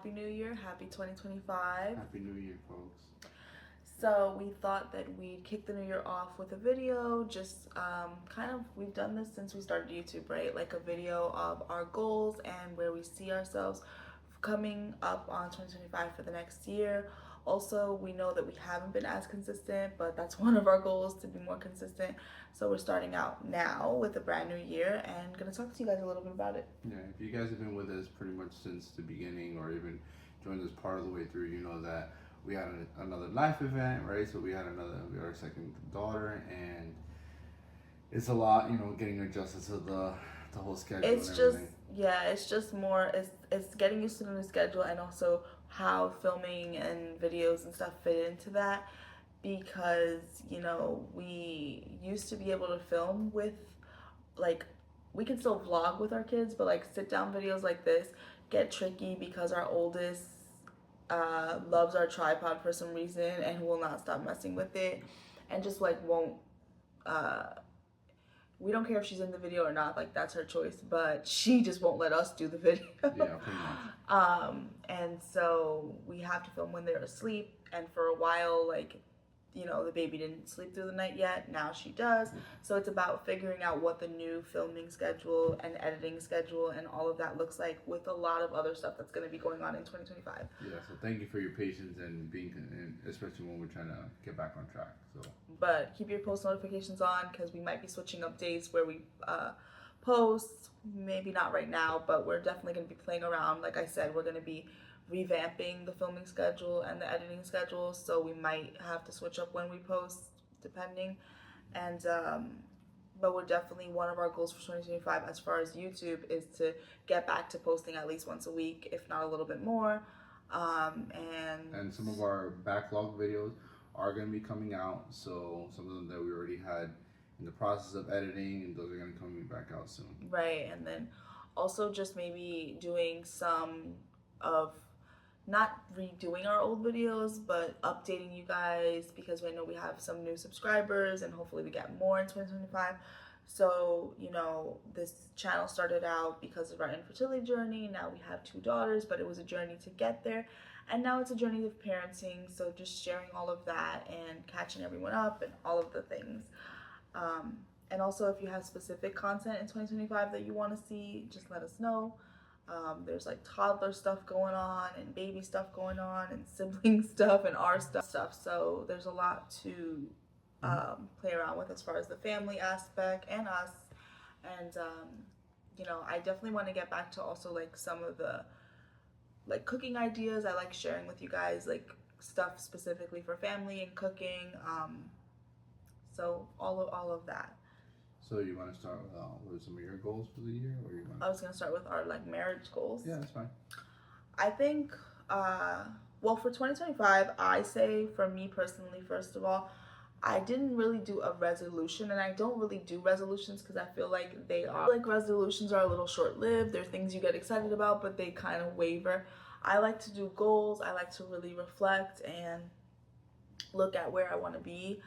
Happy New Year, happy 2025. Happy New Year, folks. So we thought that we'd kick the new year off with a video, just we've done this since we started YouTube, right? Like a video of our goals and where we see ourselves coming up on 2025 for the next year. Also, we know that we haven't been as consistent, but that's one of our goals, to be more consistent. So we're starting out now with a brand new year and gonna talk to you guys a little bit about it. Yeah, if you guys have been with us pretty much since the beginning or even joined us part of the way through, you know that we had another life event, right? So we had our second daughter, and it's a lot, getting adjusted to the whole schedule. It's just more, it's getting used to the new schedule, and also how filming and videos and stuff fit into that, because we used to be able to film with, like, we can still vlog with our kids, but like sit down videos like this get tricky because our oldest loves our tripod for some reason and will not stop messing with it, and just like won't we don't care if she's in the video or not, like that's her choice, but she just won't let us do the video. Yeah, pretty much. And so we have to film when they're asleep, and for a while, like, the baby didn't sleep through the night yet. Now she does. So it's about figuring out what the new filming schedule and editing schedule and all of that looks like, with a lot of other stuff that's going to be going on in 2025. Yeah, so thank you for your patience and especially when we're trying to get back on track. So, but keep your post notifications on, because we might be switching up days where we post. Maybe not right now, but we're definitely going to be playing around. Like I said, we're going to be revamping the filming schedule and the editing schedule, so we might have to switch up when we post, depending. And but we're definitely, one of our goals for 2025 as far as YouTube is to get back to posting at least once a week, if not a little bit more. And some of our backlog videos are going to be coming out, so some of them that we already had in the process of editing, and those are going to come back out soon. Right. And then also just maybe doing some of, not redoing our old videos, but updating you guys, because we know we have some new subscribers and hopefully we get more in 2025. So, this channel started out because of our infertility journey. Now we have 2 daughters, but it was a journey to get there. And now it's a journey of parenting. So just sharing all of that and catching everyone up and all of the things. And also, if you have specific content in 2025 that you want to see, just let us know. There's like toddler stuff going on and baby stuff going on and sibling stuff and our stuff. So there's a lot to play around with as far as the family aspect and us. And, I definitely want to get back to also like some of the like cooking ideas. I like sharing with you guys like stuff specifically for family and cooking. So all of that. So you want to start with some of your goals for the year, or I was gonna start with our like marriage goals. Yeah, that's fine. I think, well, for 2025, I say for me personally, first of all, I didn't really do a resolution, and I don't really do resolutions because I feel like resolutions are a little short-lived. They're things you get excited about, but they kind of waver. I like to do goals. I like to really reflect and look at where I want to be.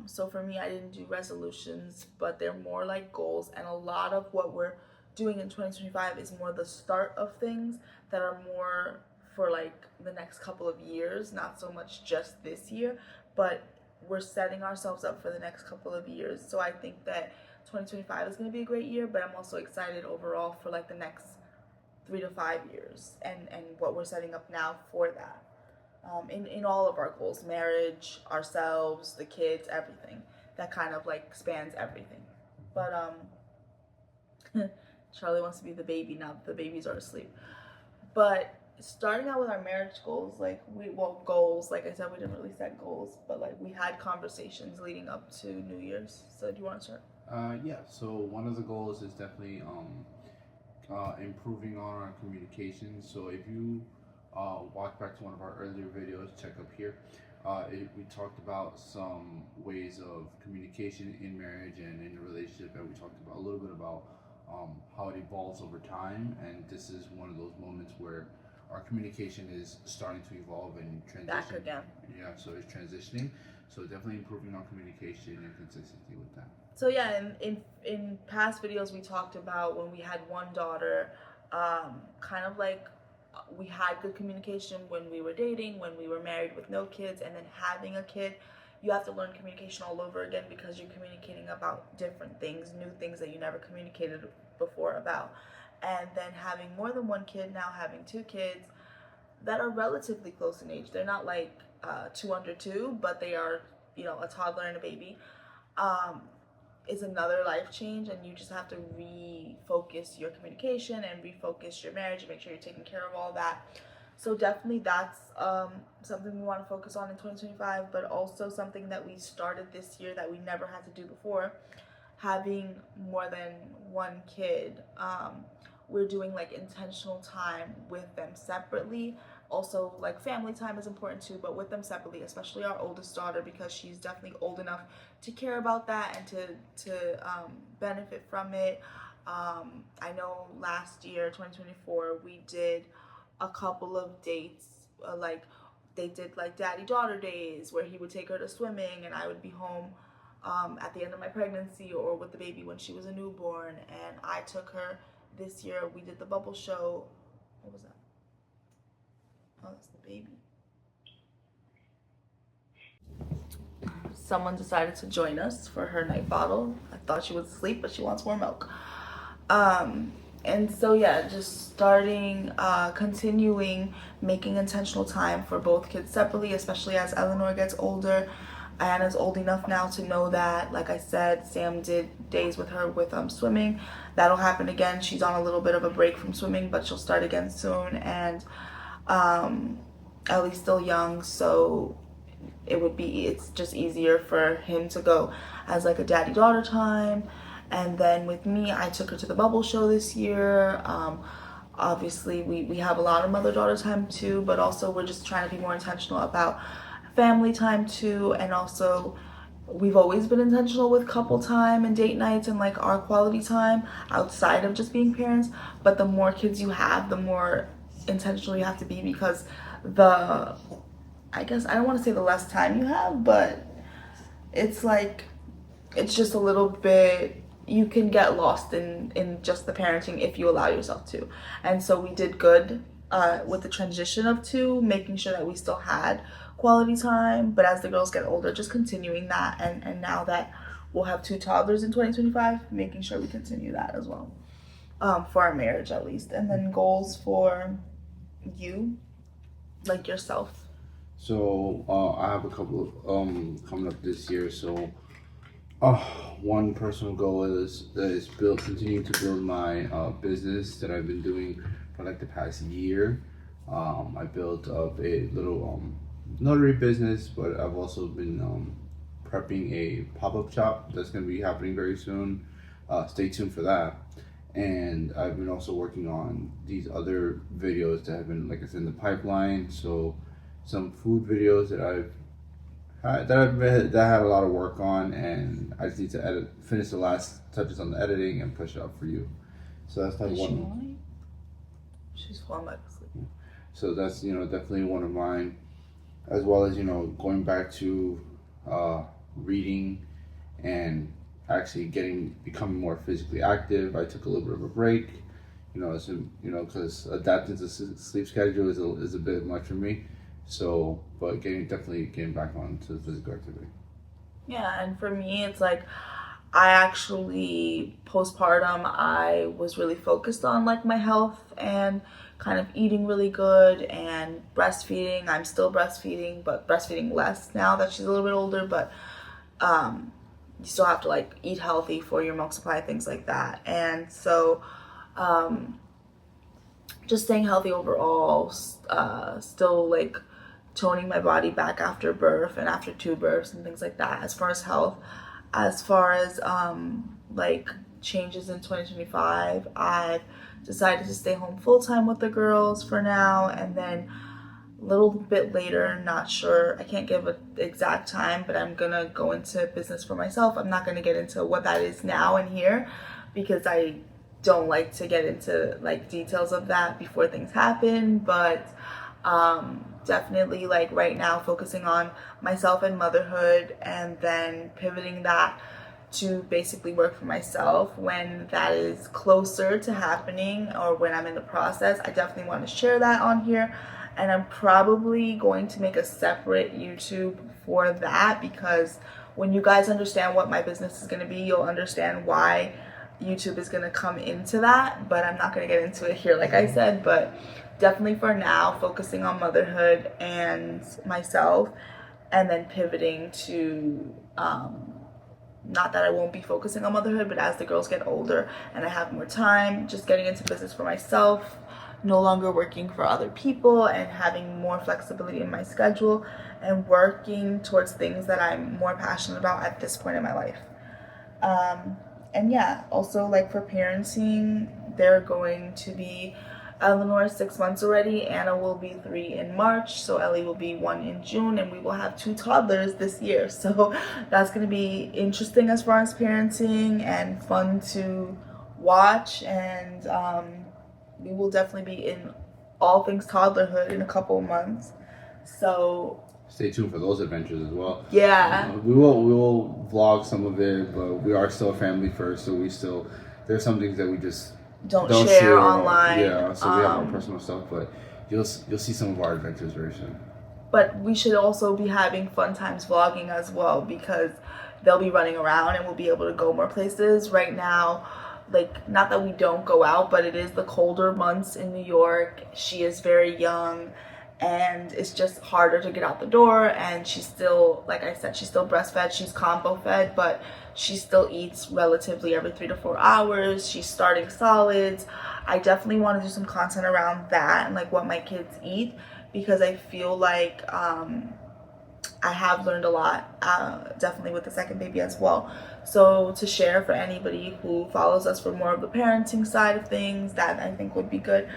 So for me, I didn't do resolutions, but they're more like goals. And a lot of what we're doing in 2025 is more the start of things that are more for like the next couple of years, not so much just this year, but we're setting ourselves up for the next couple of years. So I think that 2025 is going to be a great year, but I'm also excited overall for like the next 3 to 5 years and what we're setting up now for that. In all of our goals, marriage, ourselves, the kids, everything. That kind of like spans everything. But Charlie wants to be the baby now that the babies are asleep. But starting out with our marriage goals, goals, like I said, we didn't really set goals, but like we had conversations leading up to New Year's. So do you want to start? Yeah, so one of the goals is definitely improving on our communication. So if you walk back to one of our earlier videos, check up here. We talked about some ways of communication in marriage and in a relationship, and we talked about a little bit about how it evolves over time, and this is one of those moments where our communication is starting to evolve and transition. Back again. Yeah, so it's transitioning. So definitely improving our communication and consistency with that. So yeah, in past videos we talked about when we had one daughter, kind of like we had good communication when we were dating, when we were married with no kids, and then having a kid, you have to learn communication all over again because you're communicating about different things, new things that you never communicated before about. And then having more than one kid, now having two kids that are relatively close in age. They're not like 2 under 2, but they are, a toddler and a baby. Is another life change, and you just have to refocus your communication and refocus your marriage and make sure you're taking care of all that. So definitely that's something we want to focus on in 2025, but also something that we started this year that we never had to do before, having more than one kid. We're doing like intentional time with them separately. Also, like family time is important too, but with them separately, especially our oldest daughter, because she's definitely old enough to care about that and to benefit from it. I know last year, 2024, we did a couple of dates, like they did like daddy-daughter days where he would take her to swimming and I would be home at the end of my pregnancy or with the baby when she was a newborn, and I took her. This year we did the bubble show. What was that? Oh, that's the baby. Someone decided to join us for her night bottle. I thought she was asleep, but she wants more milk. And so yeah, just starting, continuing making intentional time for both kids separately, especially as Eleanor gets older. Anna's old enough now to know that, like I said, Sam did days with her with swimming. That'll happen again. She's on a little bit of a break from swimming, but she'll start again soon. And Ellie's still young, so it's just easier for him to go as like a daddy-daughter time. And then with me, I took her to the bubble show this year. Obviously, we have a lot of mother-daughter time too, but also we're just trying to be more intentional about family time too. And also, we've always been intentional with couple time and date nights and like our quality time outside of just being parents. But the more kids you have, the more intentional you have to be, because I guess I don't want to say the less time you have, but it's like, it's just a little bit, you can get lost in just the parenting if you allow yourself to. And so we did good with the transition of two, making sure that we still had quality time, but as the girls get older, just continuing that. And now that we'll have two toddlers in 2025, making sure we continue that as well, for our marriage at least. And then goals for you, like yourself. So I have a couple of coming up this year. So one personal goal is continue to build my business that I've been doing for like the past year. I built up a little notary business, but I've also been prepping a pop-up shop that's going to be happening very soon. Stay tuned for that. And I've been also working on these other videos that have been, like I said, in the pipeline. So some food videos that I had a lot of work on, and I just need to finish the last touches on the editing and push it up for you. So that's like one. She's falling back asleep. So that's definitely one of mine, as well as going back to reading and actually becoming more physically active. I took a little bit of a break, because adapting to sleep schedule is a bit much for me. So, but definitely getting back on to physical activity. Yeah, and for me, it's like, I actually, postpartum, I was really focused on like my health and kind of eating really good and breastfeeding. I'm still breastfeeding, but breastfeeding less now that she's a little bit older, but you still have to like eat healthy for your milk supply, things like that. And so just staying healthy overall, still like toning my body back after birth and after 2 births and things like that. As far as health, as far as like changes in 2025, I've decided to stay home full-time with the girls for now, and then a little bit later, not sure, I can't give an exact time, but I'm gonna go into business for myself. I'm not gonna get into what that is now and here, because I don't like to get into like details of that before things happen. But definitely like right now focusing on myself and motherhood, and then pivoting that to basically work for myself. When that is closer to happening or when I'm in the process, I definitely want to share that on here. And I'm probably going to make a separate YouTube for that, because when you guys understand what my business is going to be, you'll understand why YouTube is going to come into that. But I'm not going to get into it here, like I said. But definitely for now, focusing on motherhood and myself, and then pivoting to not that I won't be focusing on motherhood, but as the girls get older and I have more time, just getting into business for myself, no longer working for other people, and having more flexibility in my schedule and working towards things that I'm more passionate about at this point in my life. And yeah, also like for parenting, they're going to be Eleanor is 6 months already, Anna will be 3 in March, so Ellie will be 1 in June, and we will have 2 toddlers this year. So that's going to be interesting as far as parenting and fun to watch. And we will definitely be in all things toddlerhood in a couple of months. So stay tuned for those adventures as well. Yeah. We will vlog some of it, but we are still family first, so there's some things that we just don't share online. Yeah, so we have our personal stuff, but you'll see some of our adventures very soon. But we should also be having fun times vlogging as well, because they'll be running around and we'll be able to go more places. Right now, like, not that we don't go out, but it is the colder months in New York. She is very young and it's just harder to get out the door, and she's still, like I said, she's still breastfed, she's combo fed, but she still eats relatively every 3 to 4 hours. She's starting solids. I definitely want to do some content around that and like what my kids eat, because I feel like I have learned a lot, definitely with the second baby as well. So to share for anybody who follows us for more of the parenting side of things, that I think would be good.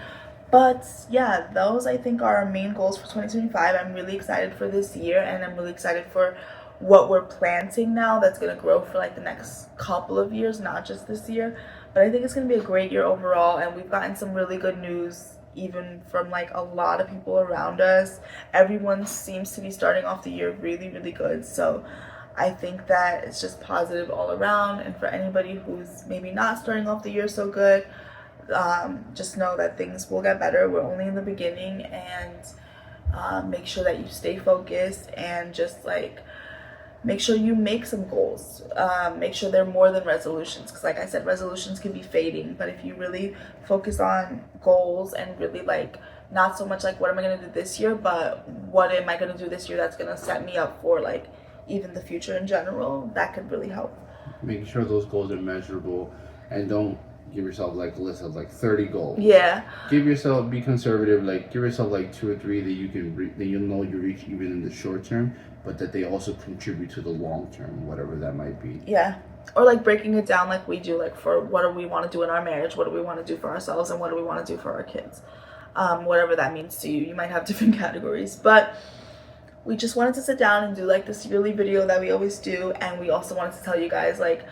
But yeah, those I think are our main goals for 2025. I'm really excited for this year, and I'm really excited for what we're planting now that's going to grow for like the next couple of years, not just this year. But I think it's going to be a great year overall, and we've gotten some really good news even from like a lot of people around us. Everyone seems to be starting off the year really, really good. So I think that it's just positive all around. And for anybody who's maybe not starting off the year so good, just know that things will get better. We're only in the beginning, and make sure that you stay focused and just like make sure you make some goals. Make sure they're more than resolutions, because like I said, resolutions can be fading, but if you really focus on goals and really like not so much like what am I going to do this year, but what am I going to do this year that's going to set me up for like even the future in general, that could really help. Making sure those goals are measurable, and don't give yourself like a list of like 30 goals. Yeah. Be conservative. Like give yourself like 2 or 3 that you can that you know you reach even in the short term, but that they also contribute to the long term, whatever that might be. Yeah. Or like breaking it down like we do, like for what do we want to do in our marriage, what do we want to do for ourselves, and what do we want to do for our kids. Whatever that means to you. You might have different categories, but we just wanted to sit down and do like this yearly video that we always do, and we also wanted to tell you guys, like,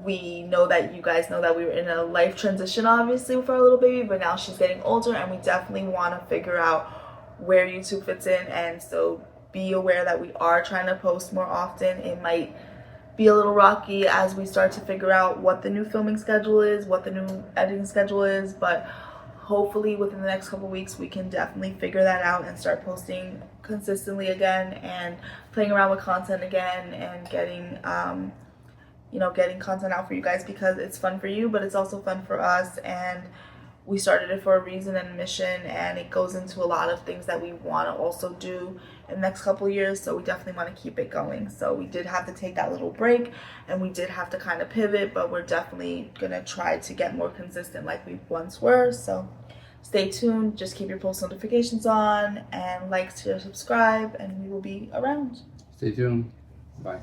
we know that you guys know that we were in a life transition obviously with our little baby, but now she's getting older, and we definitely want to figure out where YouTube fits in. And so be aware that we are trying to post more often. It might be a little rocky as we start to figure out what the new filming schedule is, what the new editing schedule is, but hopefully within the next couple weeks we can definitely figure that out and start posting consistently again and playing around with content again, and getting getting content out for you guys, because it's fun for you, but it's also fun for us, and we started it for a reason and mission, and it goes into a lot of things that we want to also do in the next couple years. So we definitely want to keep it going. So we did have to take that little break, and we did have to kind of pivot, but we're definitely gonna try to get more consistent like we once were. So stay tuned, just keep your post notifications on, and like, share, subscribe, and we will be around. Stay tuned. Bye.